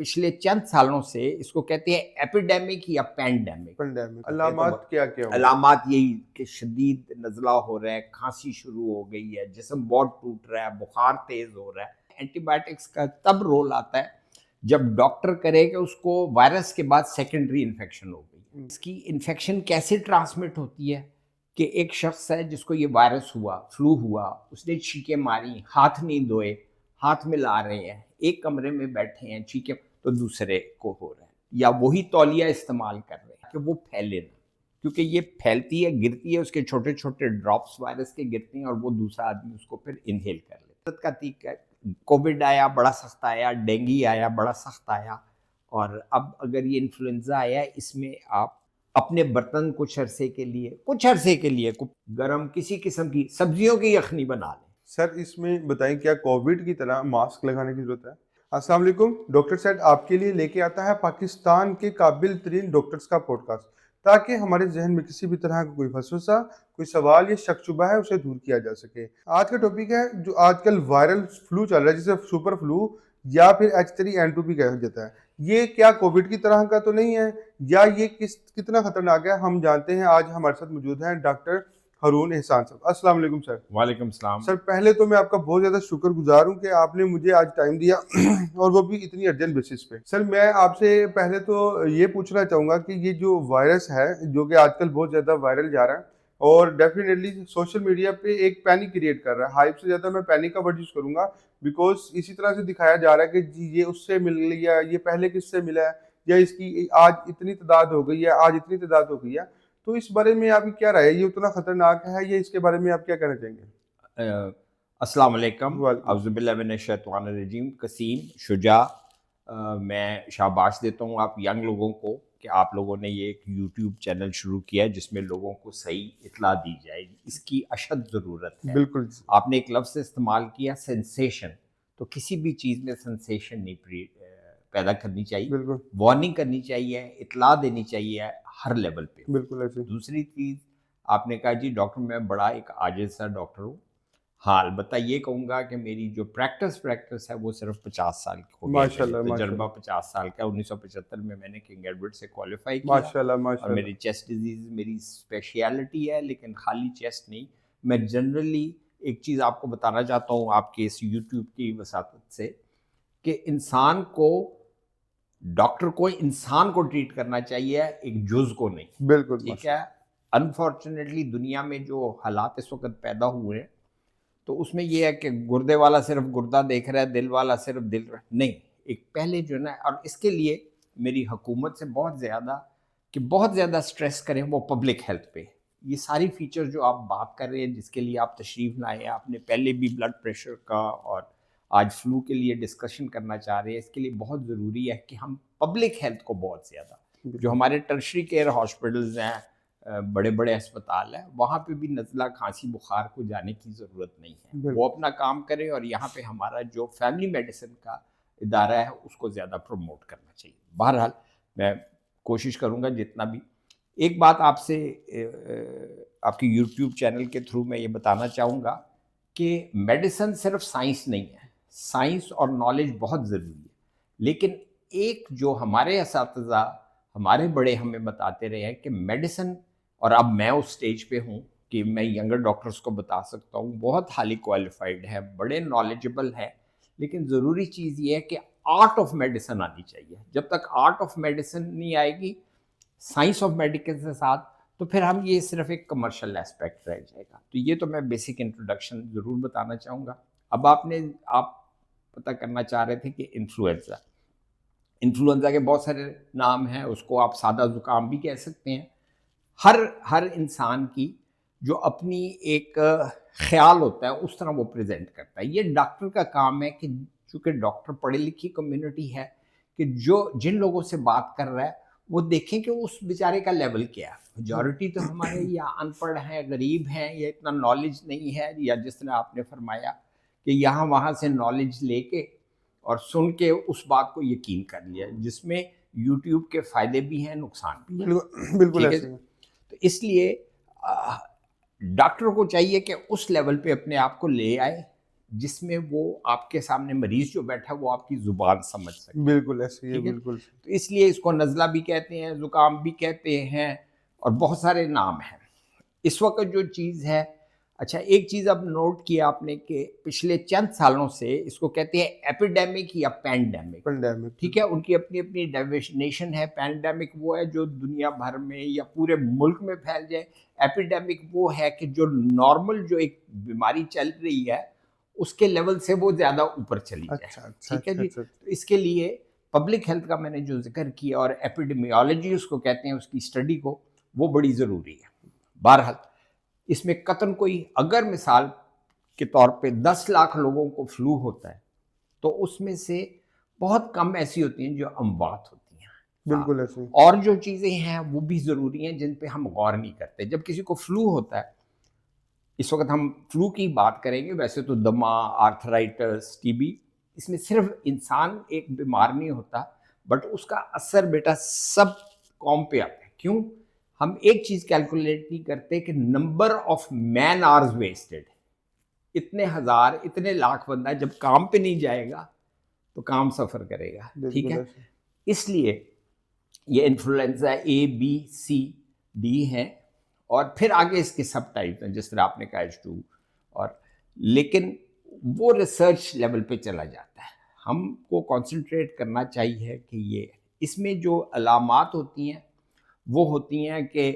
پچھلے چند سالوں سے اس کو کہتے ہیں ایپیڈیمک یا پینڈیمک. علامات کیا کیا ہوگا؟ علامات یہی کہ شدید نزلہ ہو رہا ہے, کھانسی شروع ہو گئی ہے, جسم بہت ٹوٹ رہا ہے, بخار تیز ہو رہا ہے. اینٹی بایوٹکس کا تب رول آتا ہے جب ڈاکٹر کرے کہ اس کو وائرس کے بعد سیکنڈری انفیکشن ہو گئی. اس کی انفیکشن کیسے ٹرانسمٹ ہوتی ہے کہ ایک شخص ہے جس کو یہ وائرس ہوا, فلو ہوا, اس نے چھینکیں ماری, ہاتھ نہیں دھوئے, ہاتھ ملا رہے ہیں, ایک کمرے میں بیٹھے ہیں, چھینکیں تو دوسرے کو ہو رہا ہے, یا وہی تولیہ استعمال کر رہے ہیں کہ وہ پھیلے نہ, کیونکہ یہ پھیلتی ہے, گرتی ہے, اس کے چھوٹے چھوٹے ڈراپس وائرس کے گرتے ہیں اور وہ دوسرا آدمی اس کو پھر انہیل کر لے. کووڈ آیا بڑا سخت آیا, ڈینگی آیا بڑا سخت آیا, اور اب اگر یہ انفلوئنزا آیا, اس میں آپ اپنے برتن کچھ عرصے کے لیے گرم کسی قسم کی سبزیوں کی یخنی بنا لیں. سر اس میں بتائیں کیا کووڈ کی طرح ماسک لگانے کی ضرورت ہے؟ السلام علیکم. ڈاکٹر سیٹ آپ کے لیے لے کے آتا ہے پاکستان کے قابل ترین ڈاکٹرز کا پوڈ کاسٹ, تاکہ ہمارے ذہن میں کسی بھی طرح کا کوئی وسوسہ, کوئی سوال یا شک شبہ ہے اسے دور کیا جا سکے. آج کا ٹاپک ہے جو آج کل وائرل فلو چل رہا ہے, جسے سپر فلو یا پھر H3N2 بھی کہا جاتا ہے. یہ کیا کووڈ کی طرح کا تو نہیں ہے, یا یہ کتنا خطرناک ہے؟ ہم جانتے ہیں. آج ہمارے ساتھ موجود ہیں ڈاکٹر ہارون احسان صاحب. السلام علیکم سر. وعلیکم السلام. سر پہلے تو میں آپ کا بہت زیادہ شکر گزار ہوں کہ آپ نے مجھے آج ٹائم دیا, اور وہ بھی اتنی ارجنٹ بیسس پہ. سر میں آپ سے پہلے تو یہ پوچھنا چاہوں گا کہ یہ جو وائرس ہے جو کہ آج کل بہت زیادہ وائرل جا رہا ہے, اور ڈیفینیٹلی سوشل میڈیا پہ ایک پینک کریٹ کر رہا ہے, ہائپ سے زیادہ میں پینک کا ورڈ یوز کروں گا, بیکاز اسی طرح سے دکھایا جا رہا ہے کہ جی یہ اس سے مل لیا, یہ پہلے کس سے ملا ہے, یا اس کی آج اتنی تعداد ہو گئی ہے, آج اتنی تعداد ہو گئی ہے. تو اس بارے میں آپ کی کیا رائے ہے؟ یہ اتنا خطرناک ہے یا اس کے بارے میں آپ کیا کہنا چاہیں گے؟ السلام علیکم. اعوذ باللہ من الشیطان الرجیم. قسیم شجاع, میں شاباش دیتا ہوں آپ ینگ لوگوں کو کہ آپ لوگوں نے یہ ایک یوٹیوب چینل شروع کیا ہے جس میں لوگوں کو صحیح اطلاع دی جائے. اس کی اشد ضرورت ہے. بالکل. آپ نے ایک لفظ استعمال کیا سینسیشن, تو کسی بھی چیز میں سینسیشن نہیں پیدا کرنی چاہیے, بالکل وارننگ کرنی چاہیے, اطلاع دینی چاہیے ہر لیول پہ. بالکل ایسے. دوسری چیز آپ نے کہا جی ڈاکٹر میں بڑا ایک عاجز سا ڈاکٹر ہوں. ہاں البتہ یہ کہوں گا کہ میری جو پریکٹس ہے وہ صرف 50 سال کی ہو گئی. ماشاءاللہ, تجربہ 50 سال کا. 1975 میں نے کنگ ایڈورڈ سے کوالیفائی کیا. ماشاءاللہ اور میری چیسٹ ڈیزیز میری اسپیشیلٹی ہے, لیکن خالی چیسٹ نہیں. میں جنرلی ایک چیز آپ کو بتانا چاہتا ہوں آپ کے اس یوٹیوب کی وساطت سے, کہ ڈاکٹر کو انسان کو ٹریٹ کرنا چاہیے, ایک جز کو نہیں. بالکل ٹھیک ہے. انفارچونیٹلی دنیا میں جو حالات اس وقت پیدا ہوئے ہیں, تو اس میں یہ ہے کہ گردے والا صرف گردہ دیکھ رہا ہے, دل والا صرف دل رہا ہے. نہیں, ایک پہلے جو نا, اور اس کے لیے میری حکومت سے بہت زیادہ سٹریس کریں وہ پبلک ہیلتھ پہ. یہ ساری فیچر جو آپ بات کر رہے ہیں, جس کے لیے آپ تشریف لائے ہیں, آپ نے پہلے بھی بلڈ پریشر کا اور آج فلو کے لیے ڈسکشن کرنا چاہ رہے ہیں, اس کے لیے بہت ضروری ہے کہ ہم پبلک ہیلتھ کو بہت زیادہ, جو ہمارے ٹرشری کیئر ہاسپٹلز ہیں, بڑے بڑے اسپتال ہیں, وہاں پہ بھی نزلہ کھانسی بخار کو جانے کی ضرورت نہیں ہے. وہ اپنا کام کریں, اور یہاں پہ ہمارا جو فیملی میڈیسن کا ادارہ ہے اس کو زیادہ پروموٹ کرنا چاہیے. بہرحال میں کوشش کروں گا جتنا بھی. ایک بات آپ سے آپ کے یوٹیوب چینل کے تھرو میں یہ بتانا چاہوں گا کہ میڈیسن صرف سائنس نہیں ہے. سائنس اور نالج بہت ضروری ہے, لیکن ایک جو ہمارے اساتذہ ہمارے بڑے ہمیں بتاتے رہے ہیں کہ میڈیسن, اور اب میں اس سٹیج پہ ہوں کہ میں ینگر ڈاکٹرز کو بتا سکتا ہوں, بہت ہائی کوالیفائڈ ہے, بڑے نالجبل ہے, لیکن ضروری چیز یہ ہے کہ آرٹ آف میڈیسن آنی چاہیے. جب تک آرٹ آف میڈیسن نہیں آئے گی سائنس آف میڈیکل کے ساتھ, تو پھر ہم یہ صرف ایک کمرشل ایسپیکٹ رہ جائے گا. تو یہ تو میں بیسک انٹروڈکشن ضرور بتانا چاہوں گا. اب آپ پتہ کرنا چاہ رہے تھے کہ انفلوئنزا کے بہت سارے نام ہیں, اس کو آپ سادہ زکام بھی کہہ سکتے ہیں. ہر انسان کی جو اپنی ایک خیال ہوتا ہے اس طرح وہ پریزنٹ کرتا ہے. یہ ڈاکٹر کا کام ہے کہ چونکہ ڈاکٹر پڑھی لکھی کمیونٹی ہے, کہ جن لوگوں سے بات کر رہا ہے وہ دیکھیں کہ اس بیچارے کا لیول کیا ہے. میجورٹی تو ہمارے یا ان پڑھ ہیں, غریب ہیں, یا اتنا نالج نہیں ہے, یا جس طرح آپ نے فرمایا کہ یہاں وہاں سے نالج لے کے اور سن کے اس بات کو یقین کر لیا, جس میں یوٹیوب کے فائدے بھی ہیں, نقصان بھی ہیں. بالکل ایسے. تو اس لیے ڈاکٹر کو چاہیے کہ اس لیول پہ اپنے آپ کو لے آئے جس میں وہ آپ کے سامنے مریض جو بیٹھا ہے وہ آپ کی زبان سمجھ سکے. بالکل ایسے ہی ہے، ٹھیک ہے؟ بالکل. تو اس لیے اس کو نزلہ بھی کہتے ہیں، زکام بھی کہتے ہیں، اور بہت سارے نام ہیں. اس وقت جو چیز ہے، اچھا ایک چیز اب نوٹ کیا آپ نے کہ پچھلے چند سالوں سے اس کو کہتے ہیں ایپیڈیمک یا پینڈیمک. پینڈیمک. ٹھیک ہے، ان کی اپنی اپنی ڈیفینیشن ہے. پینڈیمک وہ ہے جو دنیا بھر میں یا پورے ملک میں پھیل جائے. ایپیڈیمک وہ ہے کہ جو نارمل جو ایک بیماری چل رہی ہے اس کے لیول سے وہ زیادہ اوپر چلی جائے. اچھا اچھا ٹھیک ہے جی. اچھا. تو اس کے لیے پبلک ہیلتھ کا میں نے جو ذکر کیا اور ایپیڈیمیالوجی اس کو کہتے ہیں، اس کی اسٹڈی کو، وہ بڑی ضروری ہے. بہرحال اس میں قطن کوئی اگر مثال کے طور پہ 10 لاکھ لوگوں کو فلو ہوتا ہے تو اس میں سے بہت کم ایسی ہوتی ہیں جو اموات ہوتی ہیں. بالکل ایسے. اور جو چیزیں ہیں وہ بھی ضروری ہیں جن پہ ہم غور نہیں کرتے. جب کسی کو فلو ہوتا ہے، اس وقت ہم فلو کی بات کریں گے، ویسے تو دمہ، آرتھرائٹس، ٹی بی، اس میں صرف انسان ایک بیمار نہیں ہوتا، بٹ اس کا اثر بیٹا سب قوم پہ آتا ہے. کیوں؟ ہم ایک چیز کیلکولیٹ نہیں کرتے کہ number of man hours wasted. اتنے ہزار، اتنے لاکھ بندہ جب کام پہ نہیں جائے گا تو کام سفر کرے گا. ٹھیک ہے، اس لیے یہ influenza A, B, C, D ہیں، اور پھر آگے اس کے سب ٹائپ ہیں جس طرح آپ نے کہا H2، اور لیکن وہ ریسرچ لیول پہ چلا جاتا ہے. ہم کو کنسنٹریٹ کرنا چاہیے کہ یہ اس میں جو علامات ہوتی ہیں وہ ہوتی ہیں کہ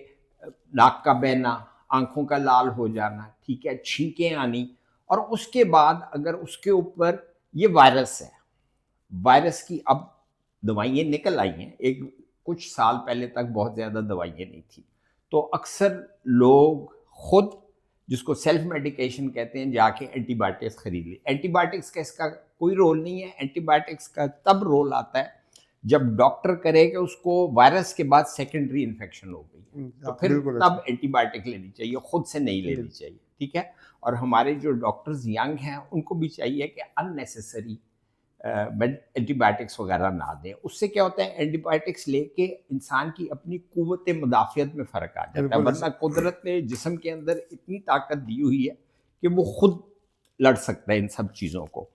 ناک کا بہنا، آنکھوں کا لال ہو جانا، ٹھیک ہے، چھینکیں آنی، اور اس کے بعد اگر اس کے اوپر یہ وائرس ہے، وائرس کی اب دوائیں نکل آئی ہیں. ایک کچھ سال پہلے تک بہت زیادہ دوائیں نہیں تھیں، تو اکثر لوگ خود، جس کو سیلف میڈیکیشن کہتے ہیں، جا کے اینٹی بایوٹکس خرید لی. اینٹی بایوٹکس کا اس کا کوئی رول نہیں ہے. اینٹی بایوٹکس کا تب رول آتا ہے جب ڈاکٹر کرے کہ اس کو وائرس کے بعد سیکنڈری انفیکشن ہو گئی ہے، تو پھر تب اینٹی بایوٹک لینی چاہیے، خود سے نہیں لینی چاہیے. ٹھیک ہے، اور ہمارے جو ڈاکٹرز ینگ ہیں ان کو بھی چاہیے کہ ان نیسیسری اینٹی بایوٹکس وغیرہ نہ دیں. اس سے کیا ہوتا ہے، اینٹی بایوٹکس لے کے انسان کی اپنی قوت مدافعت میں فرق آ جاتا ہے. ورنہ قدرت نے جسم کے اندر اتنی طاقت دی ہوئی ہے کہ وہ خود لڑ سکتا ہے ان سب چیزوں کو.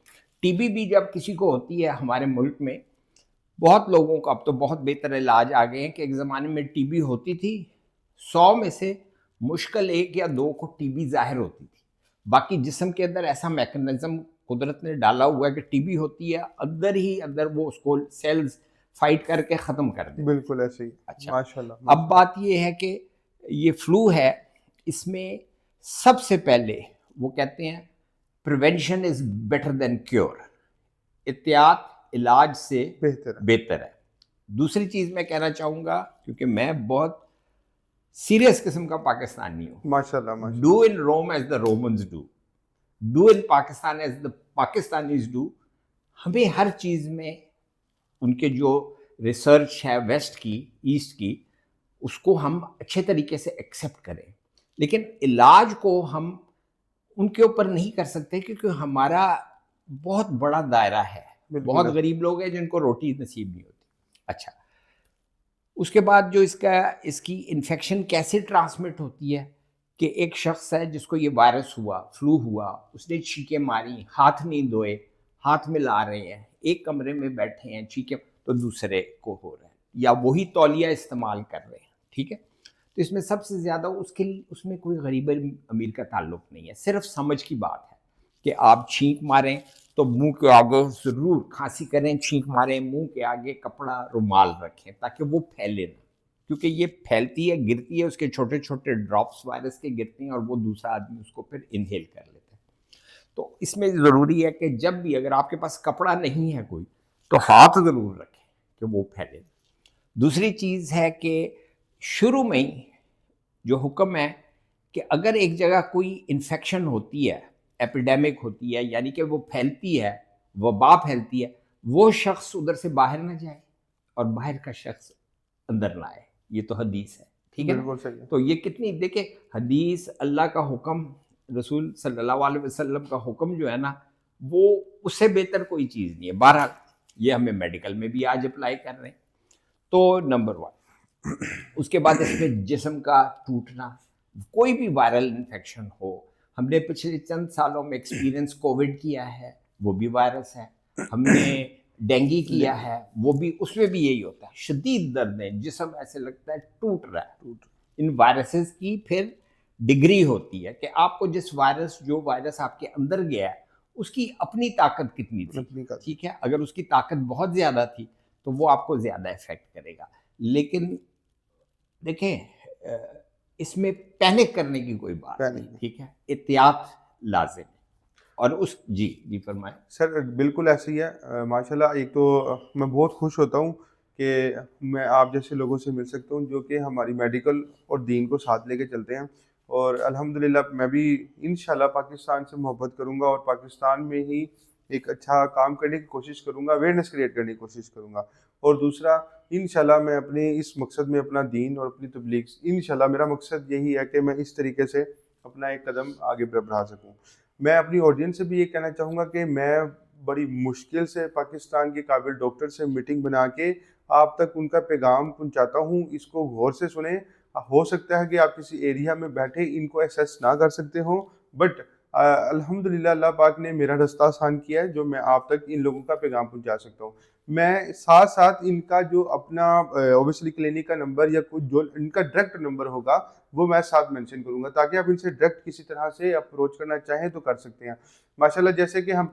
ٹی بی بھی جب کسی کو ہوتی ہے ہمارے ملک میں، بہت لوگوں کو اب تو بہت بہتر علاج آ گئے ہیں کہ ایک زمانے میں ٹی بی ہوتی تھی، 100 میں سے مشکل 1 یا 2 کو ٹی بی ظاہر ہوتی تھی. باقی جسم کے اندر ایسا میکنزم قدرت نے ڈالا ہوا ہے کہ ٹی بی ہوتی ہے، اندر ہی اندر وہ اس کو سیلز فائٹ کر کے ختم کر دیں. بالکل ایسے ہی. اچھا، ماشاءاللہ. اب بات یہ ہے کہ یہ فلو ہے، اس میں سب سے پہلے وہ کہتے ہیں prevention is better than cure. احتیاط علاج سے بہتر ہے. دوسری چیز میں کہنا چاہوں گا، کیونکہ میں بہت سیریس قسم کا پاکستانی ہوں. ماشاءاللہ. Do in room as the Romans do, do in Pakistan as the Pakistanis do. ہمیں ہر چیز میں ان کے جو ریسرچ ہے ویسٹ کی، ایسٹ کی، اس کو ہم اچھے طریقے سے ایکسیپٹ کریں، لیکن علاج کو ہم ان کے اوپر نہیں کر سکتے کیونکہ ہمارا بہت بڑا دائرہ ہے. بہت غریب لوگ ہیں جن کو روٹی نصیب نہیں ہوتی. اچھا، اس کے بعد جو اس کی انفیکشن کیسے ٹرانسمٹ ہوتی ہے کہ ایک شخص ہے جس کو یہ وائرس ہوا، فلو ہوا، اس نے چھینکیں ماری، ہاتھ نہیں دھوئے، ہاتھ ملا رہے ہیں، ایک کمرے میں بیٹھے ہیں، چھینکیں، تو دوسرے کو ہو رہے ہیں، یا وہی تولیہ استعمال کر رہے ہیں. ٹھیک ہے، تو اس میں سب سے زیادہ اس میں کوئی غریب امیر کا تعلق نہیں ہے، صرف سمجھ کی بات ہے کہ آپ چھینک ماریں تو منہ کے آگے ضرور، کھانسی کریں چھینک ماریں، منہ کے آگے کپڑا رومال رکھیں تاکہ وہ پھیلے نہ، کیونکہ یہ پھیلتی ہے، گرتی ہے، اس کے چھوٹے چھوٹے ڈراپس وائرس کے گرتے ہیں اور وہ دوسرا آدمی اس کو پھر انہیل کر لیتے ہیں. تو اس میں ضروری ہے کہ جب بھی اگر آپ کے پاس کپڑا نہیں ہے کوئی تو ہاتھ ضرور رکھیں کہ وہ پھیلے. دوسری چیز ہے کہ شروع میں ہی جو حکم ہے کہ اگر ایک جگہ کوئی انفیکشن ہوتی ہے، ایپیڈیمک ہوتی ہے، یعنی کہ وہ پھیلتی ہے، وبا پھیلتی ہے، وہ شخص ادھر سے باہر نہ جائے اور باہر کا شخص اندر نہ آئے. یہ تو حدیث ہے. ٹھیک ہے، تو یہ کتنی، دیکھیں حدیث، اللہ کا حکم، رسول صلی اللہ علیہ وسلم کا حکم جو ہے نا، وہ اس سے بہتر کوئی چیز نہیں ہے. بہرحال یہ ہمیں میڈیکل میں بھی آج اپلائی کر رہے ہیں. تو نمبر 1، اس کے بعد اس میں جسم کا ٹوٹنا، کوئی بھی وائرل انفیکشن ہو، ہم نے پچھلے چند سالوں میں ایکسپیرینس کووڈ کیا ہے، وہ بھی وائرس ہے. ہم نے ڈینگی کیا ہے، وہ بھی، اس میں بھی یہی ہوتا ہے، شدید درد ہے، جسم ایسے لگتا ہے ٹوٹ رہا ہے. ان وائرسز کی پھر ڈگری ہوتی ہے کہ آپ کو جو وائرس آپ کے اندر گیا ہے اس کی اپنی طاقت کتنی تھی. ٹھیک ہے، اگر اس کی طاقت بہت زیادہ تھی تو وہ آپ کو زیادہ افیکٹ کرے گا. لیکن دیکھیں اس میں پینک کرنے کی کوئی بات نہیں. ٹھیک ہے، احتیاط لازم ہے. اور اس جی فرمائیں سر. بالکل ایسے ہی ہے ماشاءاللہ. ایک تو میں بہت خوش ہوتا ہوں کہ میں آپ جیسے لوگوں سے مل سکتا ہوں جو کہ ہماری میڈیکل اور دین کو ساتھ لے کے چلتے ہیں. اور الحمدللہ میں بھی انشاءاللہ پاکستان سے محبت کروں گا اور پاکستان میں ہی ایک اچھا کام کرنے کی کوشش کروں گا، اویئرنیس کریٹ کرنے کی کوشش کروں گا. اور دوسرا انشاءاللہ میں اپنے اس مقصد میں اپنا دین اور اپنی تبلیغ، انشاءاللہ میرا مقصد یہی ہے کہ میں اس طریقے سے اپنا ایک قدم آگے بڑھا سکوں. میں اپنی آڈینس سے بھی یہ کہنا چاہوں گا کہ میں بڑی مشکل سے پاکستان کے قابل ڈاکٹر سے میٹنگ بنا کے آپ تک ان کا پیغام پہنچاتا ہوں. اس کو غور سے سنیں. ہو سکتا ہے کہ آپ کسی ایریا میں بیٹھے ان کو ایکسیس نہ کر سکتے ہوں، بٹ الحمدللہ اللہ پاک نے میرا رستہ آسان کیا ہے جو میں آپ تک ان لوگوں کا پیغام پہنچا سکتا ہوں. میں ساتھ ساتھ ان کا جو اپنا اوبیسلی کلینک کا نمبر یا کچھ جو ان کا ڈائریکٹ نمبر ہوگا وہ میں ساتھ مینشن کروں گا تاکہ آپ ان سے ڈائریکٹ کسی طرح سے اپروچ کرنا چاہیں تو کر سکتے ہیں. ماشاءاللہ جیسے کہ ہم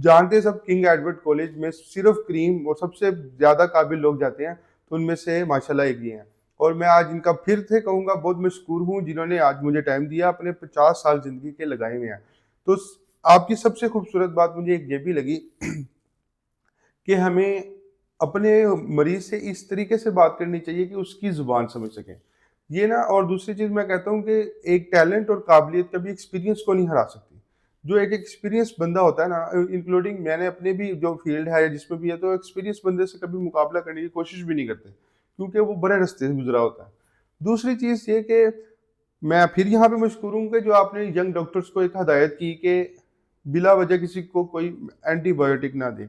جانتے ہیں سب کنگ ایڈورڈ کالج میں صرف کریم اور سب سے زیادہ قابل لوگ جاتے ہیں تو ان میں سے ماشاءاللہ ایک یہ ہیں. اور میں آج ان کا پھر سے کہوں گا بہت مشکور ہوں جنہوں نے آج مجھے ٹائم دیا، اپنے 50 سال زندگی کے لگائے ہوئے ہیں. تو آپ کی سب سے خوبصورت بات مجھے ایک یہ بھی لگی کہ ہمیں اپنے مریض سے اس طریقے سے بات کرنی چاہیے کہ اس کی زبان سمجھ سکیں یہ نا. اور دوسری چیز میں کہتا ہوں کہ ایک ٹیلنٹ اور قابلیت کبھی ایکسپیرینس کو نہیں ہرا سکتی. جو ایک ایکسپیرینس بندہ ہوتا ہے نا، انکلوڈنگ میں نے اپنے بھی جو فیلڈ ہے جس میں بھی ہے، تو ایکسپیرینس بندے سے کبھی مقابلہ کرنے کی کوشش بھی نہیں کرتے کیونکہ وہ بڑے رستے سے گزرا ہوتا ہے. دوسری چیز یہ کہ میں پھر یہاں پہ مشکور ہوں کہ جو آپ نے ینگ ڈاکٹرز کو ایک ہدایت کی کہ بلا وجہ کسی کو کوئی اینٹی بایوٹک نہ دے.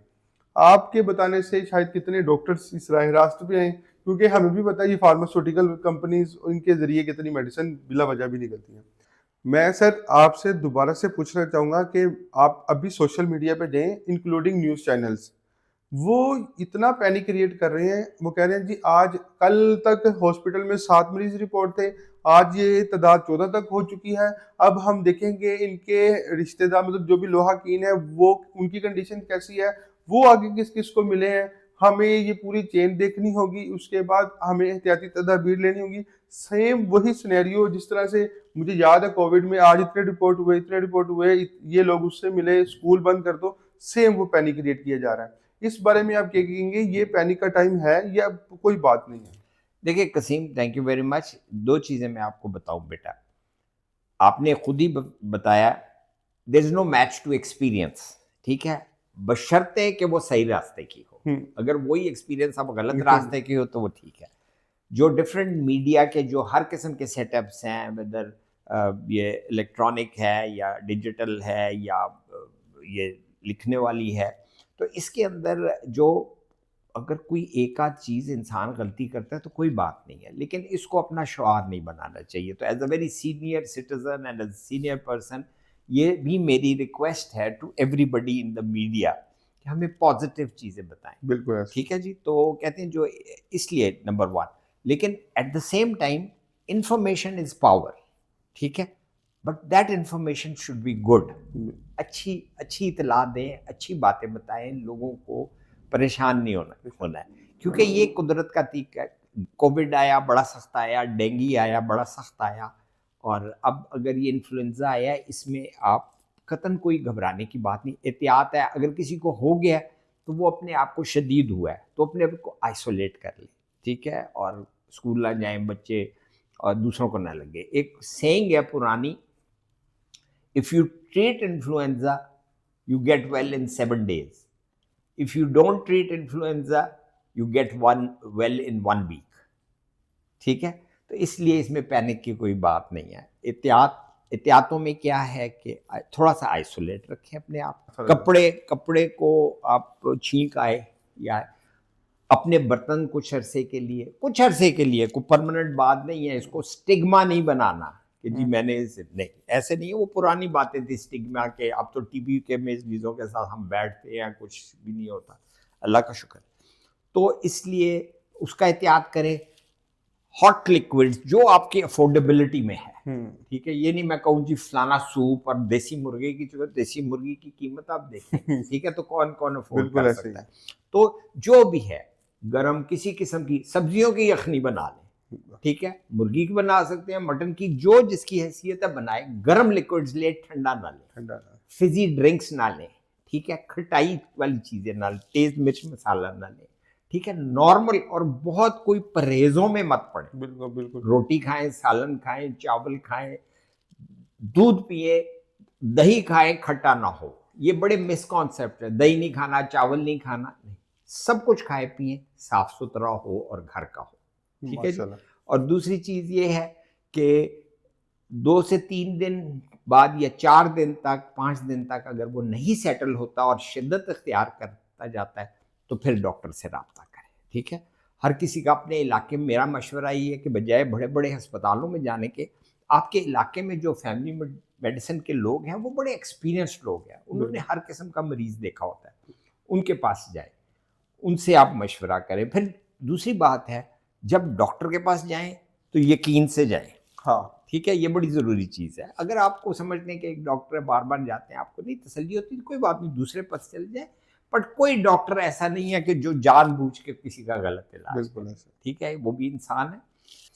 آپ کے بتانے سے شاید کتنے ڈاکٹرز اس راہ راست پہ آئیں، کیونکہ ہمیں بھی پتہ ہے یہ فارماسیوٹیکل کمپنیز ان کے ذریعے کتنی میڈیسن بلا وجہ بھی نکلتی ہیں. میں سر آپ سے دوبارہ سے پوچھنا چاہوں گا کہ آپ ابھی سوشل میڈیا پہ جائیں انکلوڈنگ نیوز چینلز، وہ اتنا پینک کریٹ کر رہے ہیں. وہ کہہ رہے ہیں جی آج کل تک ہاسپٹل میں 7 مریض رپورٹ تھے، آج یہ تعداد 14 تک ہو چکی ہے. اب ہم دیکھیں گے ان کے رشتہ دار مطلب جو بھی لوہا کین ہے وہ ان کی کنڈیشن کیسی ہے، وہ آگے کس کس کو ملے ہیں. ہمیں یہ پوری چین دیکھنی ہوگی، اس کے بعد ہمیں احتیاطی تدابیر لینی ہوگی. سیم وہی سینیریو جس طرح سے مجھے یاد ہے کووڈ میں آج اتنے رپورٹ ہوئے یہ لوگ اس سے ملے، اسکول بند کر دو، سیم وہ پینک کریٹ کیا جا رہا ہے. اس بارے میں آپ کیا کہیں گے؟ یہ پینک کا ٹائم ہے یا کوئی بات نہیں ہے؟ دیکھیں قسیم، تھینک یو ویری مچ. 2 چیزیں میں آپ کو بتاؤں بیٹا. آپ نے خود ہی بتایا دیر از نو میچ ٹو ایکسپیرئنس. ٹھیک ہے، بشرطے کہ وہ صحیح راستے کی ہو. اگر وہی ایکسپیرئنس اب غلط راستے کی ہو تو وہ ٹھیک ہے. جو ڈفرینٹ میڈیا کے جو ہر قسم کے سیٹ اپس ہیں، ویدر یہ الیکٹرانک ہے یا ڈیجیٹل ہے یا یہ لکھنے والی ہے، تو اس کے اندر جو اگر کوئی ایک آدھ چیز انسان غلطی کرتا ہے تو کوئی بات نہیں ہے، لیکن اس کو اپنا شعار نہیں بنانا چاہیے. تو as a very senior citizen and as a senior person یہ بھی میری ریکویسٹ ہے to everybody in the media کہ ہمیں پازیٹیو چیزیں بتائیں. بالکل ٹھیک ہے جی. تو کہتے ہیں جو اس لیے نمبر 1، لیکن at the same time information is power. ٹھیک ہے، but that information should be good. اچھی اطلاع دیں، اچھی باتیں بتائیں، لوگوں کو پریشان نہیں ہونا ہے، کیونکہ یہ قدرت کا طریقہ ہے. کووڈ آیا بڑا سخت آیا، ڈینگی آیا بڑا سخت آیا، اور اب اگر یہ انفلوئنزا آیا اس میں آپ قطعاً کوئی گھبرانے کی بات نہیں. احتیاط ہے، اگر کسی کو ہو گیا تو وہ اپنے آپ کو شدید ہوا ہے تو اپنے آپ کو آئسولیٹ کر لیں. ٹھیک ہے، اور اسکول نہ جائیں بچے اور دوسروں کو نہ لگے. ایک سینگ ہے پرانی، if you treat influenza you get well in 7 days, if you don't treat influenza you get well in 1 week. ٹھیک ہے، تو اس لیے اس میں پینک کی کوئی بات نہیں ہے. احتیاطوں میں کیا ہے کہ تھوڑا سا آئسولیٹ رکھیں اپنے آپ. کپڑے کو آپ چھینک آئے یا اپنے برتن کچھ عرصے کے لیے کوئی پرماننٹ بات نہیں ہے. اس کو سٹگما نہیں بنانا کہ جی میں نے نہیں، ایسے نہیں ہے، وہ پرانی باتیں تھی اسٹگما کے، اب تو ٹی بی کے مریضوں کے ساتھ ہم بیٹھتے ہیں، کچھ بھی نہیں ہوتا، اللہ کا شکر. تو اس لیے اس کا احتیاط کرے. ہاٹ لیکوڈ جو آپ کی افورڈیبلٹی میں ہے، ٹھیک ہے، یہ نہیں میں کہوں جی فلانا سوپ اور دیسی مرغے کی، چونکہ دیسی مرغی کی قیمت آپ دیکھیں، ٹھیک ہے، تو کون کون افورڈ کر سکتا ہے. تو جو بھی ہے گرم کسی قسم کی سبزیوں کی یخنی بنا لیں، ٹھیک ہے، مرغی کی بنا سکتے ہیں، مٹن کی، جو جس کی حیثیت ہے بنائے. گرم لیکوڈز لے، ٹھنڈا نہ لیں، فزی ڈرنکس نہ لیں، ٹھیک ہے، کھٹائی والی چیزیں نہ لیں، تیز مرچ مسالہ نہ لیں، ٹھیک ہے، نارمل. اور بہت کوئی پرہیزوں میں مت پڑیں. بالکل بالکل. روٹی کھائیں، سالن کھائیں، چاول کھائیں، دودھ پیئیں، دہی کھائیں، کھٹا نہ ہو. یہ بڑے مس کانسیپٹ ہے، دہی نہیں کھانا، چاول نہیں کھانا، نہیں، سب کچھ کھائے پیئیں، صاف ستھرا ہو اور گھر کا ہو، ٹھیک ہے جی. اور دوسری چیز یہ ہے کہ 2 سے 3 دن بعد یا 4 دن تک، 5 دن تک اگر وہ نہیں سیٹل ہوتا اور شدت اختیار کرتا جاتا ہے تو پھر ڈاکٹر سے رابطہ کریں، ٹھیک ہے. ہر کسی کا اپنے علاقے میں، میرا مشورہ یہ ہے کہ بجائے بڑے بڑے ہسپتالوں میں جانے کے، آپ کے علاقے میں جو فیملی میڈیسن کے لوگ ہیں وہ بڑے ایکسپیرینسڈ لوگ ہیں، انہوں نے ہر قسم کا مریض دیکھا ہوتا ہے، ان کے پاس جائیں، ان سے آپ مشورہ کریں. پھر دوسری بات ہے، جب ڈاکٹر کے پاس جائیں تو یقین سے جائیں، ہاں ٹھیک ہے، یہ بڑی ضروری چیز ہے. اگر آپ کو سمجھتے ہیں کہ ایک ڈاکٹر بار بار جاتے ہیں، آپ کو نہیں تسلی ہوتی، کوئی بات نہیں، دوسرے پاس چل جائیں. بٹ کوئی ڈاکٹر ایسا نہیں ہے کہ جو جان بوجھ کے کسی کا غلط علاج کرے، ٹھیک ہے، وہ بھی انسان ہے.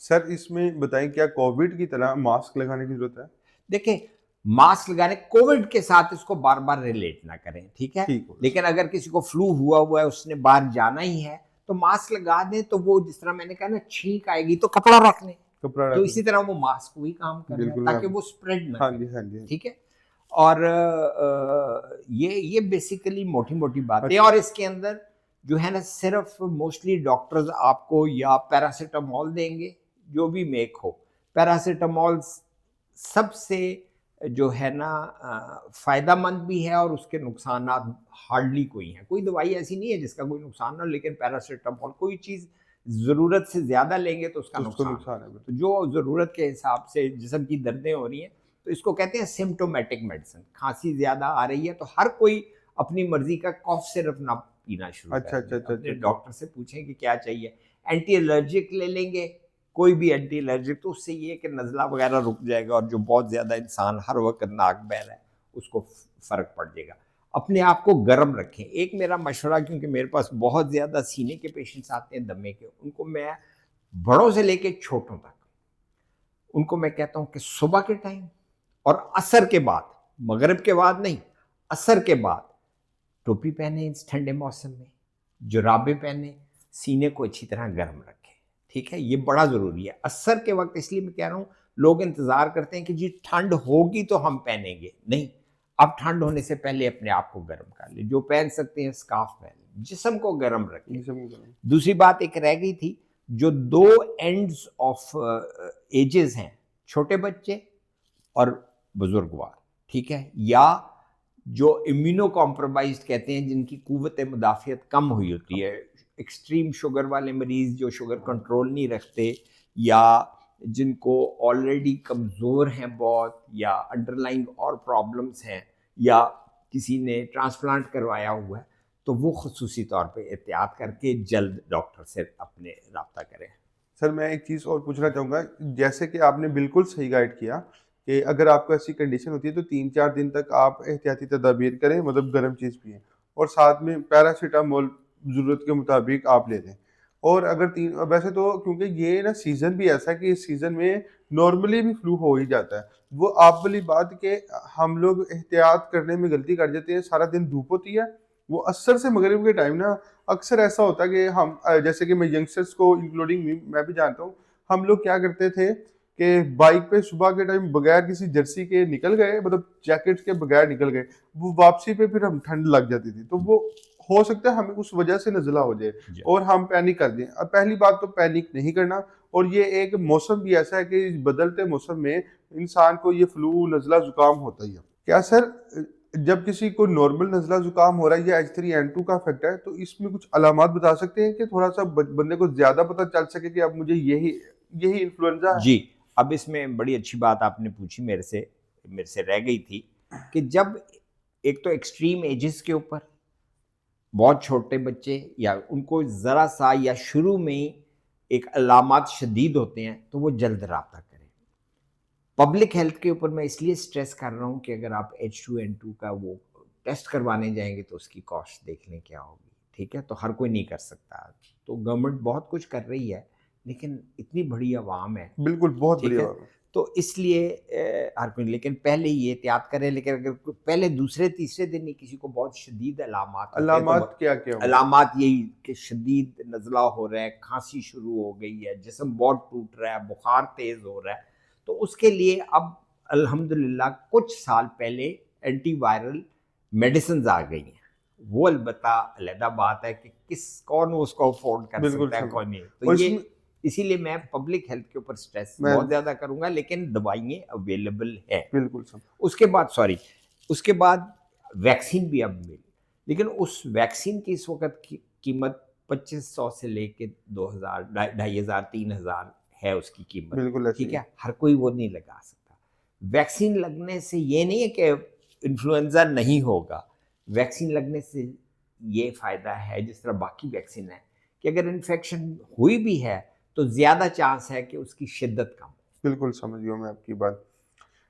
سر اس میں بتائیں کیا کووڈ کی طرح ماسک لگانے کی ضرورت ہے؟ دیکھیں ماسک لگانے، کووڈ کے ساتھ اس کو بار بار ریلیٹ نہ کریں، ٹھیک ہے، لیکن اگر کسی کو فلو ہوا ہے، اس نے باہر جانا ہی ہے تو ماسک لگا دیں. تو وہ جس طرح میں نے کہا نا، چھینک آئے گی تو کپڑا رکھ لیں، تو اسی طرح وہ ماسک وہی کام کر رہا ہے تاکہ وہ اسپریڈ نہ کرے، ٹھیک ہے. اور یہ بیسیکلی موٹی موٹی باتیں. اور اس کے اندر جو ہے نا، صرف موسٹلی ڈاکٹرز آپ کو یا پیراسیٹامول دیں گے، جو بھی میک ہو. پیراسیٹامول سب سے جو ہے نا فائدہ مند بھی ہے، اور اس کے نقصانات ہارڈلی کوئی ہیں. کوئی دوائی ایسی نہیں ہے جس کا کوئی نقصان نہ ہو، لیکن پیراسیٹامول کوئی چیز ضرورت سے زیادہ لیں گے تو اس کا نقصان ہے. تو جو ضرورت کے حساب سے جسم کی دردیں ہو رہی ہیں تو اس کو کہتے ہیں سمپٹومیٹک میڈیسن. کھانسی زیادہ آ رہی ہے تو ہر کوئی اپنی مرضی کا کاف سرپ نہ پینا شروع کریں، اپنے ڈاکٹر سے پوچھیں کہ کیا چاہیے. اینٹی الرجک لے لیں گے، کوئی بھی اینٹی الرجک، تو اس سے یہ کہ نزلہ وغیرہ رک جائے گا، اور جو بہت زیادہ انسان ہر وقت ناک بہ رہا ہے اس کو فرق پڑ جائے گا. اپنے آپ کو گرم رکھیں. ایک میرا مشورہ، کیونکہ میرے پاس بہت زیادہ سینے کے پیشنٹس آتے ہیں، دمے کے، ان کو میں بڑوں سے لے کے چھوٹوں تک ان کو میں کہتا ہوں کہ صبح کے ٹائم اور عصر کے بعد، مغرب کے بعد نہیں، عصر کے بعد ٹوپی پہنیں اس ٹھنڈے موسم میں، جرابیں پہنیں، سینے کو اچھی طرح گرم رکھیں، ٹھیک ہے. یہ بڑا ضروری ہے. عصر کے وقت اس لیے میں کہہ رہا ہوں، لوگ انتظار کرتے ہیں کہ جی ٹھنڈ ہوگی تو ہم پہنیں گے. نہیں، اب ٹھنڈ ہونے سے پہلے اپنے آپ کو گرم کر لیں. جو پہن سکتے ہیں اسکارف پہن لیں، جسم کو گرم رکھیں. دوسری بات ایک رہ گئی تھی، جو 2 اینڈز آف ایجز ہیں، چھوٹے بچے اور بزرگوار، ٹھیک ہے، یا جو امیونو کمپرومائزڈ کہتے ہیں، جن کی قوت مدافعت کم ہوئی ہوتی ہے، ایکسٹریم شوگر والے مریض جو شوگر کنٹرول نہیں رکھتے، یا جن کو آلریڈی کمزور ہیں بہت، یا انڈر لائنگ اور پرابلمس ہیں، یا کسی نے ٹرانسپلانٹ کروایا ہوا ہے، تو وہ خصوصی طور پہ احتیاط کر کے جلد ڈاکٹر سے اپنے رابطہ کریں. سر میں ایک چیز اور پوچھنا چاہوں گا، جیسے کہ آپ نے بالکل صحیح گائیڈ کیا کہ اگر آپ کو ایسی کنڈیشن ہوتی ہے تو 3-4 دن تک آپ احتیاطی تدابیر کریں، مطلب گرم چیز پئیں، اور ساتھ میں پیراسیٹامول ضرورت کے مطابق آپ لے لیں. اور اگر ویسے تو کیونکہ یہ نا سیزن بھی ایسا ہے کہ اس سیزن میں نارملی بھی فلو ہو ہی جاتا ہے. وہ آپ والی بات کہ ہم لوگ احتیاط کرنے میں غلطی کر جاتے ہیں. سارا دن دھوپ ہوتی ہے، وہ عصر سے مغرب کے ٹائم نا اکثر ایسا ہوتا ہے کہ ہم، جیسے کہ میں ینگسٹرس کو انکلوڈنگ میں بھی جانتا ہوں، ہم لوگ کیا کرتے تھے کہ بائک پہ صبح کے ٹائم بغیر کسی جرسی کے نکل گئے، مطلب جیکٹس کے بغیر نکل گئے، وہ واپسی پہ پھر ہم ٹھنڈ لگ جاتی تھی، تو وہ ہو سکتا ہے ہمیں اس وجہ سے نزلہ ہو جائے اور ہم پینک کر دیں. اب پہلی بات تو پینک نہیں کرنا، اور یہ ایک موسم بھی ایسا ہے کہ بدلتے موسم میں انسان کو یہ فلو، نزلہ، زکام ہوتا ہی ہے. کیا سر جب کسی کو نارمل نزلہ زکام ہو رہا ہے یا H3N2 کا افیکٹ ہے تو اس میں کچھ علامات بتا سکتے ہیں کہ تھوڑا سا بندے کو زیادہ پتہ چل سکے کہ اب مجھے یہی انفلوئنزا ہے؟ جی اب اس میں بڑی اچھی بات آپ نے پوچھی میرے سے رہ گئی تھی کہ جب ایک تو ایکسٹریم ایجز کے اوپر بہت چھوٹے بچے یا ان کو ذرا سا یا شروع میں ہی ایک علامات شدید ہوتے ہیں تو وہ جلد رابطہ کریں. پبلک ہیلتھ کے اوپر میں اس لیے سٹریس کر رہا ہوں کہ اگر آپ H2N2 کا وہ ٹیسٹ کروانے جائیں گے تو اس کی کاسٹ دیکھ لیں کیا ہوگی. ٹھیک ہے, تو ہر کوئی نہیں کر سکتا, تو گورنمنٹ بہت کچھ کر رہی ہے لیکن اتنی بڑی عوام ہے, بالکل بہت ٹھیک بڑی ہے, بات ہے. تو اس لیے ہر کوئی, لیکن پہلے یہ احتیاط کریں. لیکن اگر پہلے دوسرے تیسرے دن ہی کسی کو بہت شدید علامات ہوتے ہیں تو علامات کیا کیا ہوں؟ علامات یہی کہ شدید نزلہ ہو رہا ہے, کھانسی شروع ہو گئی ہے, جسم بہت ٹوٹ رہا ہے, بخار تیز ہو رہا ہے, تو اس کے لیے اب الحمدللہ کچھ سال پہلے اینٹی وائرل میڈیسنز آ گئی ہیں. وہ البتہ علیحدہ بات ہے کہ کون اس کو افورڈ کر سکتا ہے کون نہیں. تو یہ اسی لیے میں پبلک ہیلتھ کے اوپر سٹریس بہت زیادہ کروں گا, لیکن دوائیں اویلیبل ہیں. بالکل اس کے بعد ویکسین بھی اب ملی, لیکن اس ویکسین کی اس وقت کی قیمت 2500 سے لے کے 2000 2500 3000 ہے اس کی قیمت. بالکل ٹھیک ہے, ہر کوئی وہ نہیں لگا سکتا. ویکسین لگنے سے یہ نہیں ہے کہ انفلوئنزا نہیں ہوگا, ویکسین لگنے سے یہ فائدہ ہے جس طرح باقی ویکسین ہے کہ اگر انفیکشن ہوئی بھی ہے تو زیادہ چانس ہے کہ اس کی شدت کم ہو. بالکل سمجھ گیا میں آپ کی بات.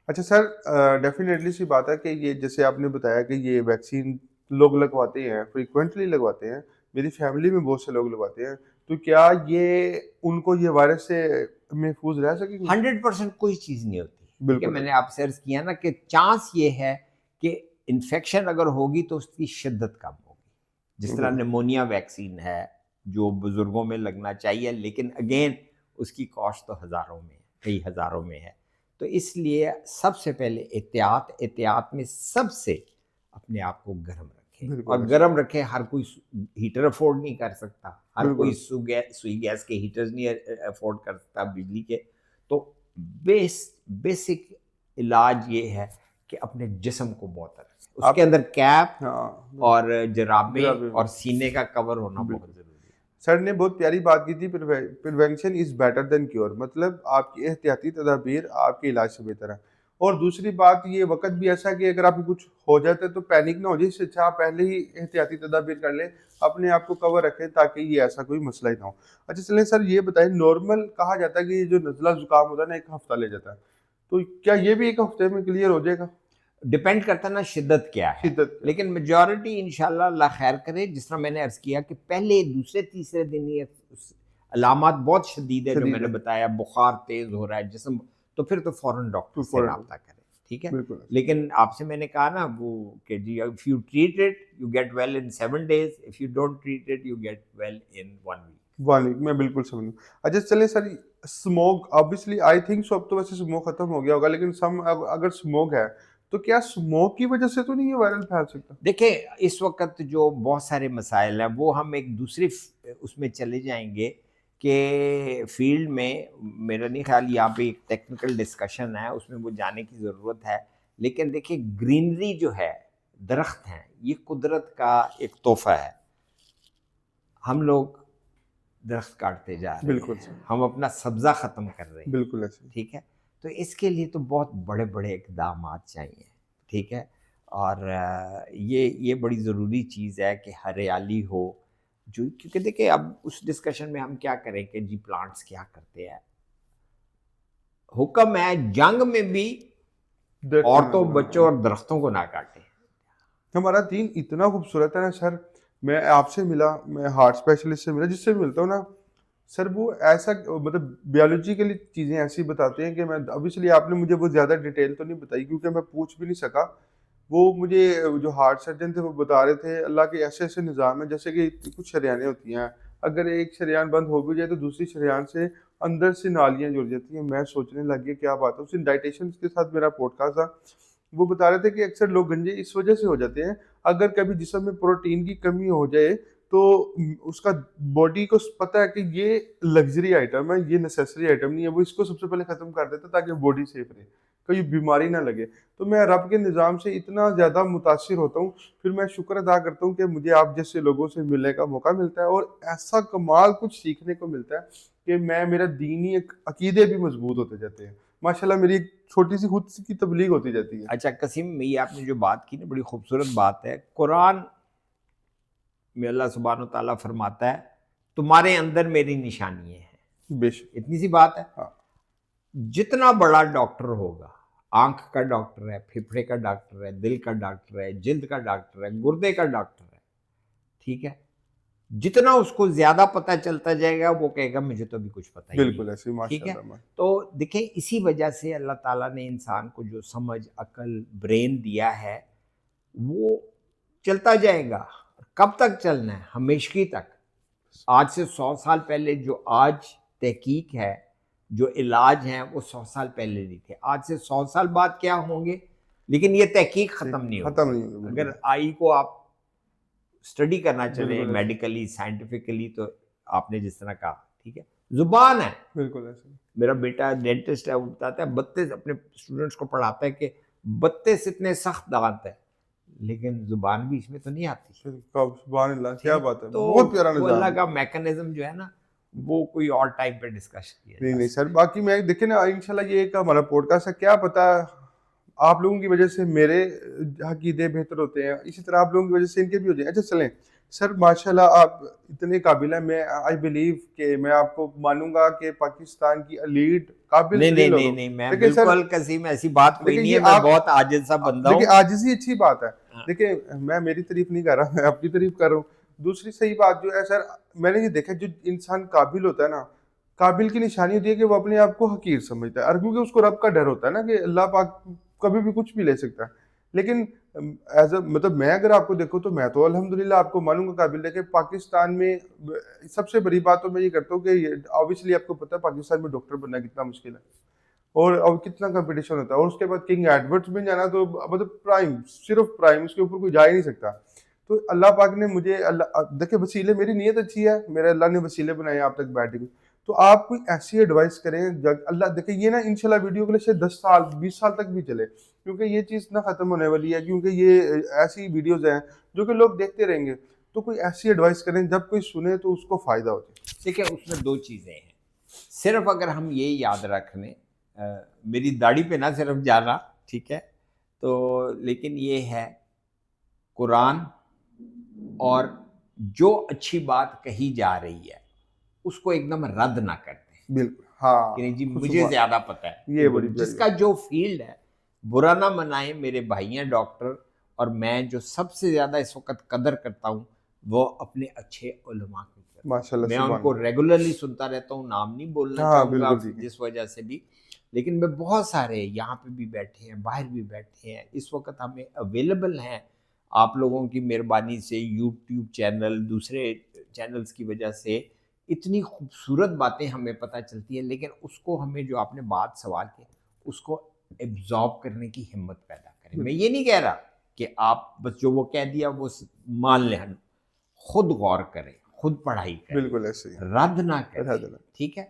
اچھا سر, ڈیفینیٹلی سی بات ہے کہ یہ جیسے آپ نے بتایا کہ یہ ویکسین لوگ لگواتے ہیں, فریکوینٹلی لگواتے ہیں, میری فیملی میں بہت سے لوگ لگواتے ہیں, تو کیا یہ ان کو یہ وائرس سے محفوظ رہ سکیں گے؟ 100% کوئی چیز نہیں ہوتی. بالکل, میں نے آپ سے عرض کیا نا کہ چانس یہ ہے کہ انفیکشن اگر ہوگی تو اس کی شدت کم ہوگی. جس طرح نمونیا ویکسین ہے جو بزرگوں میں لگنا چاہیے, لیکن اگین اس کی کاسٹ تو ہزاروں میں ہے, کئی ہزاروں میں ہے. تو اس لیے سب سے پہلے احتیاط میں سب سے اپنے آپ کو گرم رکھیں, اور گرم رکھیں. ہر کوئی ہیٹر افورڈ نہیں کر سکتا, ہر کوئی سوئی گیس کے ہیٹرز نہیں افورڈ کر سکتا, بجلی کے. تو بیسک علاج یہ ہے کہ اپنے جسم کو بہت رکھیں, اس کے اندر کیپ اور جرابیں اور سینے کا کور ہونا بہت ضروری ہے. سر نے بہت پیاری بات کی تھی, prevention is better than cure, مطلب آپ کی احتیاطی تدابیر آپ کے علاج سے بہتر ہے. اور دوسری بات, یہ وقت بھی ایسا کہ اگر آپ کو کچھ ہو جاتا ہے تو پینک نہ ہو جائے, اس سے اچھا آپ پہلے ہی احتیاطی تدابیر کر لیں, اپنے آپ کو کور رکھیں تاکہ یہ ایسا کوئی مسئلہ ہی نہ ہو. اچھا چلیں سر, یہ بتائیں, نارمل کہا جاتا ہے کہ یہ جو نزلہ زکام ہوتا ہے نا 1 ہفتہ لے جاتا ہے, تو کیا یہ بھی 1 ہفتے میں کلیئر ہو جائے گا؟ ڈپینڈ کرتا نا شدت کیا ہے, لیکن میجورٹی انشاءاللہ اللہ خیر کرے. جس طرح میں نے عرض کیا کہ پہلے دوسرے تیسرے دن یہ علامات بہت شدید ہے جو میں نے بتایا, بخار تیز ہو رہا ہے, جسم, تو پھر تو فوراً ڈاکٹر سے رابطہ کریں. ٹھیک ہے, لیکن آپ سے میں نے کہا نا وہ کہ جی if you treat it you get well in 7 days, if you don't treat it you get well in 1 week. میں بالکل سمجھ لوں. اچھا چلیں سر, smoke obviously I think so اب تو ویسے اسموک ختم ہو گیا ہوگا, لیکن اگر اسموک ہے تو کیا اسموک کی وجہ سے تو نہیں یہ وائرل پھیل سکتا؟ دیکھیں اس وقت جو بہت سارے مسائل ہیں وہ ہم ایک دوسرے اس میں چلے جائیں گے کہ فیلڈ میں, میرا نہیں خیال یہاں پہ ایک ٹیکنیکل ڈسکشن ہے, اس میں وہ جانے کی ضرورت ہے. لیکن دیکھیں گرینری جو ہے, درخت ہیں, یہ قدرت کا ایک تحفہ ہے. ہم لوگ درخت کاٹتے جا رہے ہیں, ہم اپنا سبزہ ختم کر رہے ہیں. بالکل ایسے. ٹھیک ہے, تو اس کے لیے تو بہت بڑے بڑے اقدامات چاہیے. ٹھیک ہے, اور یہ بڑی ضروری چیز ہے کہ ہریالی ہو. جو کیونکہ دیکھیں اب اس ڈسکشن میں ہم کیا کریں کہ جی پلانٹس کیا کرتے ہیں. حکم ہے جنگ میں بھی عورتوں, بچوں اور درختوں کو نہ کاٹیں. ہمارا دین اتنا خوبصورت ہے نا سر. میں آپ سے ملا, میں ہارٹ اسپیشلسٹ سے ملا, جس سے ملتا ہوں نا سر, وہ ایسا مطلب بیولوجیکلی چیزیں ایسی بتاتے ہیں کہ میں obviously آپ نے مجھے وہ زیادہ ڈیٹیل تو نہیں بتائی کیونکہ میں پوچھ بھی نہیں سکا. وہ مجھے جو ہارٹ سرجن تھے وہ بتا رہے تھے اللہ کے ایسے ایسے نظام ہیں, جیسے کہ کچھ شریانیں ہوتی ہیں, اگر ایک شریان بند ہو بھی جائے تو دوسری شریان سے اندر سے نالیاں جڑ جاتی ہیں. میں سوچنے لگ گیا کیا بات ہے. اس دن ڈائٹیشن کے ساتھ میرا پوڈ کاسٹ تھا, وہ بتا رہے تھے کہ اکثر لوگ گنجے اس وجہ سے ہو جاتے ہیں, اگر کبھی جسم میں پروٹین کی کمی ہو جائے تو اس کا باڈی کو پتہ ہے کہ یہ لگژری آئٹم ہے, یہ نیسیسری آئٹم نہیں ہے, وہ اس کو سب سے پہلے ختم کر دیتا تاکہ باڈی سیف رہے. کوئی بیماری نہ لگے. تو میں رب کے نظام سے اتنا زیادہ متاثر ہوتا ہوں, پھر میں شکر ادا کرتا ہوں کہ مجھے آپ جیسے لوگوں سے ملنے کا موقع ملتا ہے, اور ایسا کمال کچھ سیکھنے کو ملتا ہے کہ میرا دینی ایک عقیدے بھی مضبوط ہوتے جاتے ہیں. ماشاءاللہ میری ایک چھوٹی سی خود کی تبلیغ ہوتی جاتی ہے. اچھا قسیم, یہ آپ نے جو بات کی نا بڑی خوبصورت بات ہے. قرآن میں اللہ سبحانہ و تعالیٰ فرماتا ہے تمہارے اندر میری نشانیاں ہیں. بے شک. اتنی سی بات ہے. ہاں. جتنا بڑا ڈاکٹر ہوگا, آنکھ کا ڈاکٹر ہے, پھیپھڑے کا ڈاکٹر ہے, دل کا ڈاکٹر ہے, جلد کا ڈاکٹر ہے, گردے کا ڈاکٹر ہے, ٹھیک ہے, جتنا اس کو زیادہ پتہ چلتا جائے گا وہ کہے گا مجھے تو بھی کچھ پتہ ہی نہیں. بالکل ایسے ٹھیک ہے. ماشاءاللہ. تو دیکھیں اسی وجہ سے اللہ تعالیٰ نے انسان کو جو سمجھ, عقل, برین دیا ہے وہ چلتا جائے گا. کب تک چلنا ہے؟ ہمیشگی تک. آج سے 100 سال پہلے جو آج تحقیق ہے, جو علاج ہیں وہ 100 سال پہلے نہیں تھے. آج سے 100 سال بعد کیا ہوں گے, لیکن یہ تحقیق ختم نہیں ہوگی. اگر آئی کو آپ اسٹڈی کرنا چلیں میڈیکلی, سائنٹیفکلی, تو آپ نے جس طرح کہا, ٹھیک ہے, زبان ہے. بالکل ایسے. میرا بیٹا ڈینٹسٹ ہے, وہ بتاتا ہے 32 اپنے اسٹوڈنٹس کو پڑھاتا ہے کہ 32 اتنے سخت دانت ہیں لیکن زبان بھی اس میں تو نہیں آتی. سبحان اللہ, کیا بات ہے, تو بہت پیارا نظام. اللہ کا میکنزم جو ہے نا وہ کوئی اور ٹائم پہ ڈسکس کیا. نہیں سر, باقی میں دیکھیں نا انشاءاللہ یہ ایک ہمارا پوڈ کاسٹ ہے, کیا پتہ آپ لوگوں کی وجہ سے میرے عقیدے بہتر ہوتے ہیں, اسی طرح آپ لوگوں کی وجہ سے ان کے بھی ہو جائیں. اچھا چلیں سر, ماشاءاللہ آپ اتنے قابل ہیں, میں آئی بلیو کہ میں آپ کو مانوں گا کہ پاکستان کی ایلیٹ قابل. نہیں, میں بالکل قسیم ایسی بات کوئی نہیں ہے, میں بہت عاجز سا بندہ ہوں. دیکھیں عاجزی اچھی بات ہے. دیکھیں میں میری تعریف نہیں کر رہا, میں اپنی تعریف کر رہا ہوں. دوسری صحیح بات جو ہے سر, میں نے یہ دیکھا جو انسان قابل ہوتا ہے نا, قابل کی نشانی ہوتی ہے کہ وہ اپنے آپ کو حقیر سمجھتا ہے, اور کیونکہ اس کو رب کا ڈر ہوتا ہے نا کہ اللہ پاک کبھی بھی کچھ بھی لے سکتا ہے. لیکن ایز اے مطلب میں اگر آپ کو دیکھوں تو میں تو الحمدللہ آپ کو مانوں گا قابل ہے کہ پاکستان میں سب سے بڑی بات تو میں یہ کرتا ہوں کہ اوبیسلی آپ کو پتہ ہے پاکستان میں ڈاکٹر بننا کتنا مشکل ہے اور کتنا کمپٹیشن ہوتا ہے, اور اس کے بعد کنگ ایڈورڈز میں جانا تو مطلب پرائم, صرف پرائم, اس کے اوپر کوئی جا ہی نہیں سکتا. تو اللہ پاک نے مجھے, اللہ دیکھیں وسیلے, میری نیت اچھی ہے, میرے اللہ نے وسیلے بنائے آپ تک بیٹھے. تو آپ کوئی ایسی ایڈوائس کریں, اللہ دیکھیں یہ نا انشاءاللہ ویڈیو کے لیے 10 سال 20 سال تک بھی چلے, کیونکہ یہ چیز نہ ختم ہونے والی ہے, کیونکہ یہ ایسی ویڈیوز ہیں جو کہ لوگ دیکھتے رہیں گے. تو کوئی ایسی ایڈوائس کریں جب کوئی سنے تو اس کو فائدہ ہو جائے. دیکھیں اس میں 2 چیزیں ہیں. صرف اگر ہم یہ یاد رکھ لیں, میری داڑھی پہ نہ صرف جانا, ٹھیک ہے, تو لیکن یہ ہے قرآن اور جو اچھی بات کہی جا رہی ہے اس کو ایک دم رد نہ کرتے ہیں. بالکل ہاں, کہ جی مجھے زیادہ پتہ ہے, یہ بڑی جس کا جو فیلڈ ہے, برا نہ منائیں. میرے بھائی ہیں ڈاکٹر, اور میں جو سب سے زیادہ اس وقت قدر کرتا ہوں وہ اپنے اچھے علماء کی کرتا ہوں. ماشاءاللہ میں ان کو ریگولرلی سنتا رہتا ہوں, نام نہیں بولنا چاہوں گا جس وجہ سے بھی, لیکن میں بہت سارے یہاں پہ بھی بیٹھے ہیں, باہر بھی بیٹھے ہیں, اس وقت ہمیں اویلیبل ہیں. آپ لوگوں کی مہربانی سے یوٹیوب چینل, دوسرے چینلز کی وجہ سے اتنی خوبصورت باتیں ہمیں پتہ چلتی ہیں, لیکن اس کو ہمیں جو آپ نے بات سوال کی اس کو ایبزارب کرنے کی ہمت پیدا کریں. میں یہ نہیں کہہ رہا کہ آپ بس جو وہ کہہ دیا وہ مان لیں, خود غور کریں, خود پڑھائی کریں, بالکل ایسے رد نہ کریں, ٹھیک ہے.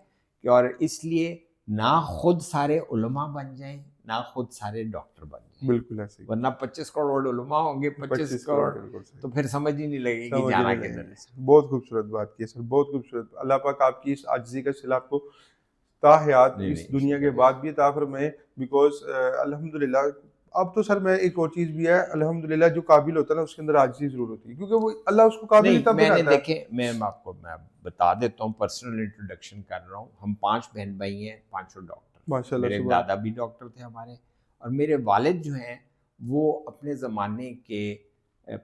اور اس لیے نہ خود سارے علماء بن جائیں, نہ خود سارے ڈاکٹر بن جائیں. بالکل ایسے, ورنہ 25 کروڑ علماء ہوں گے, 25 کروڑ, تو پھر سمجھ ہی نہیں لگے گی جانا کدھر ہے. بہت خوبصورت بات کی ہے سر, بہت خوبصورت. اللہ پاک آپ کی اس عاجزی کا صلہ آپ کو تا حیات اس دنیا کے بعد بھی عطا فرمائے, بیکاز الحمدللہ. اب تو سر میں ایک اور چیز بھی ہے, الحمدللہ جو قابل ہوتا ہے نا اس کے اندر عاجزی ضرور ہوتی ہے, کیونکہ وہ اللہ اس کو قابل تب بناتا ہے. میں نے دیکھیں, میں آپ کو میں بتا دیتا ہوں, پرسنل انٹروڈکشن کر رہا ہوں. ہم 5 بہن بھائی ہیں, 5 ڈاکٹر. ماشاءاللہ, میرے دادا بھی ڈاکٹر تھے ہمارے, اور میرے والد جو ہیں وہ اپنے زمانے کے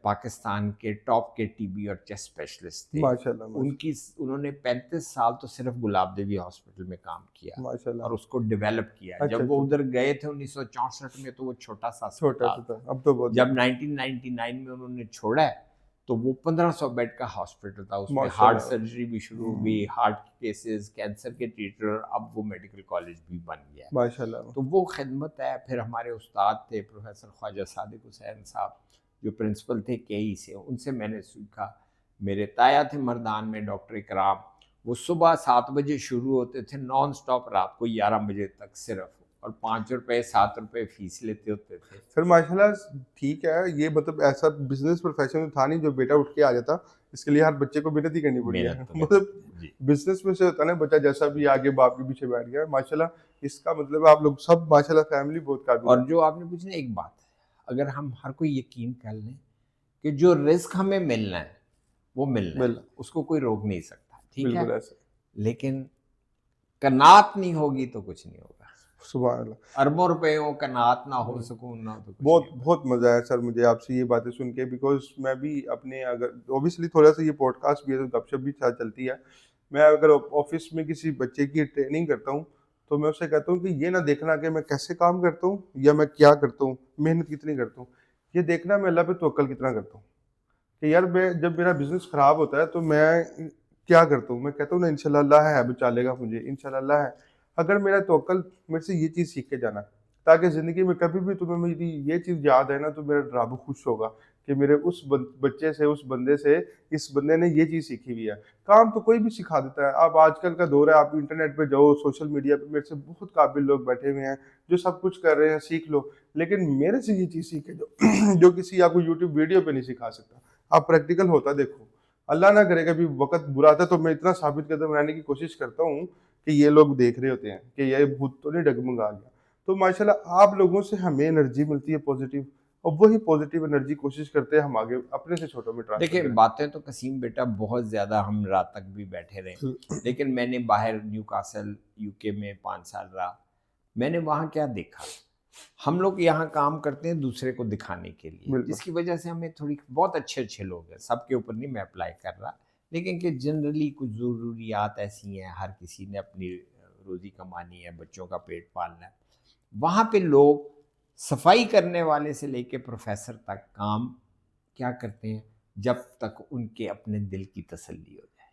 پاکستان کے ٹاپ کے ٹی بی اور چیسٹ اسپیشلسٹ تھے. ماشاءاللہ, انہوں نے 35 سال تو صرف گلاب دیوی ہاسپٹل میں کام کیا ماشاءاللہ, اور اس کو ڈیولپ کیا. جب وہ ادھر گئے تھے 1964 میں تو وہ چھوٹا سا تھا, اب تو بہت. جب 1999 میں انہوں نے چھوڑا ہے تو وہ 1500 بیڈ کا ہاسپٹل تھا. اس میں ہارٹ سرجری بھی شروع ہوئی, ہارٹ کیسز, کینسر کے ٹریٹر, اب وہ میڈیکل کالج بھی بن گیا ماشاءاللہ. تو وہ خدمت ہے. پھر ہمارے استاد تھے پروفیسر خواجہ صادق حسین صاحب, جو پرنسپل تھے کے ای سے, ان سے میں نے سیکھا. میرے تایا تھے مردان میں ڈاکٹر اکرام, وہ صبح 7 بجے شروع ہوتے تھے, نان سٹاپ رات کو 11 بجے تک صرف, اور 5 روپے 7 روپے فیس لیتے ہوتے تھے. سر ماشاءاللہ ٹھیک ہے, یہ مطلب ایسا بزنس پروفیشن تھا نہیں جو بیٹا اٹھ کے آ جاتا, اس کے لیے ہر بچے کو محنت ہی کرنی پڑی ہے. مطلب بزنس میں سے ہوتا ہے نا بچہ جیسا بھی آگے باپ کے پیچھے بیٹھ گیا. ماشاءاللہ اس کا مطلب آپ لوگ سب ماشاءاللہ فیملی بہت قابل. اور جو آپ نے پوچھنا ایک بات ہے, اگر ہم ہر کوئی یقین کر لیں کہ جو رزق ہمیں ملنا ہے وہ ملنا ہے, اس کو کوئی روک نہیں سکتا, ٹھیک ہے, بالکل ایسا. لیکن قناعت نہیں ہوگی تو کچھ نہیں ہوگا. سبحان اللہ. اربوں روپے ہو, قناعت نہ ہو, سکون نہ ہو تو بہت بہت مزہ آیا سر مجھے آپ سے یہ باتیں سن کے, بیکاز میں بھی اپنے اگر اوبیسلی تھوڑا سا یہ پوڈ کاسٹ بھی ہے تو گپ شپ بھی ساتھ چلتی ہے. میں اگر آفس میں کسی بچے کی ٹریننگ کرتا ہوں تو میں اسے کہتا ہوں کہ یہ نہ دیکھنا کہ میں کیسے کام کرتا ہوں یا میں کیا کرتا ہوں, محنت کتنی کرتا ہوں, یہ دیکھنا میں اللہ پہ توکل کتنا کرتا ہوں. کہ یار میں جب میرا بزنس خراب ہوتا ہے تو میں کیا کرتا ہوں, میں کہتا ہوں نا انشاءاللہ اللہ ہے بچا لے گا مجھے, انشاءاللہ اللہ ہے. اگر میرا توکل میرے سے یہ چیز سیکھ کے جانا تاکہ زندگی میں کبھی بھی تمہیں میری یہ چیز یاد ہے نا تو میرا رب خوش ہوگا کہ میرے اس بچے سے, اس بندے سے, اس بندے نے یہ چیز سیکھی ہوئی ہے. کام تو کوئی بھی سکھا دیتا ہے. آپ آج کل کا دور ہے, آپ انٹرنیٹ پہ جاؤ, سوشل میڈیا پہ میرے سے بہت قابل لوگ بیٹھے ہوئے ہیں جو سب کچھ کر رہے ہیں, سیکھ لو. لیکن میرے سے یہ چیز سیکھے جو کسی آپ کو یوٹیوب ویڈیو پہ نہیں سکھا سکتا. آپ پریکٹیکل ہوتا دیکھو, اللہ نہ کرے کبھی وقت برا آتا تو میں اتنا ثابت قدم رہنے کی کوشش کرتا ہوں کہ یہ لوگ دیکھ رہے ہوتے ہیں کہ یہ بھوت تو نہیں ڈگمگا گیا. تو ماشاءاللہ آپ لوگوں سے ہمیں انرجی ملتی ہے پازیٹیو, اور وہی پازیٹیو انرجی کوشش کرتے ہیں ہم آگے اپنے سے چھوٹوں میں ٹرانسفر دیکھیں کریں. باتیں تو قسیم بیٹا بہت زیادہ, ہم رات تک بھی بیٹھے رہے, لیکن میں نے باہر نیو کاسل یو کے میں 5 سال رہا. میں نے وہاں کیا دیکھا, ہم لوگ یہاں کام کرتے ہیں دوسرے کو دکھانے کے لیے, جس کی وجہ سے ہمیں تھوڑی بہت اچھے لوگ ہیں, سب کے اوپر نہیں میں اپلائی کر رہا, لیکن کہ جنرلی کچھ ضروریات ایسی ہیں, ہر کسی نے اپنی روزی کمانی ہے, بچوں کا پیٹ پالنا ہے. وہاں پہ لوگ صفائی کرنے والے سے لے کے پروفیسر تک کام کیا کرتے ہیں جب تک ان کے اپنے دل کی تسلی ہو جائے.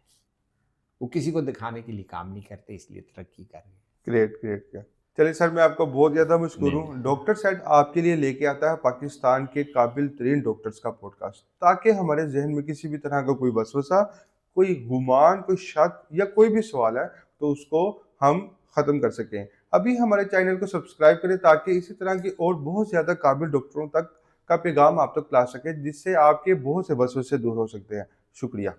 وہ کسی کو دکھانے کے لیے کام نہیں کرتے, اس لیے ترقی کر رہے ہیں. Great great. کیا چلیے سر, میں آپ کا بہت زیادہ مشکور ہوں. ڈاکٹر سیٹ آپ کے لیے لے کے آتا ہے پاکستان کے قابل ترین ڈاکٹرز کا پوڈ کاسٹ, تاکہ ہمارے ذہن میں کسی بھی طرح کا کوئی وسوسہ, کوئی گمان, کوئی شک یا کوئی بھی سوال ہے تو اس کو ہم ختم کر سکیں. ابھی ہمارے چینل کو سبسکرائب کریں تاکہ اسی طرح کی اور بہت زیادہ قابل ڈاکٹروں تک کا پیغام آپ تک لا سکے, جس سے آپ کے بہت سے وسوسے دور ہو سکتے ہیں. شکریہ.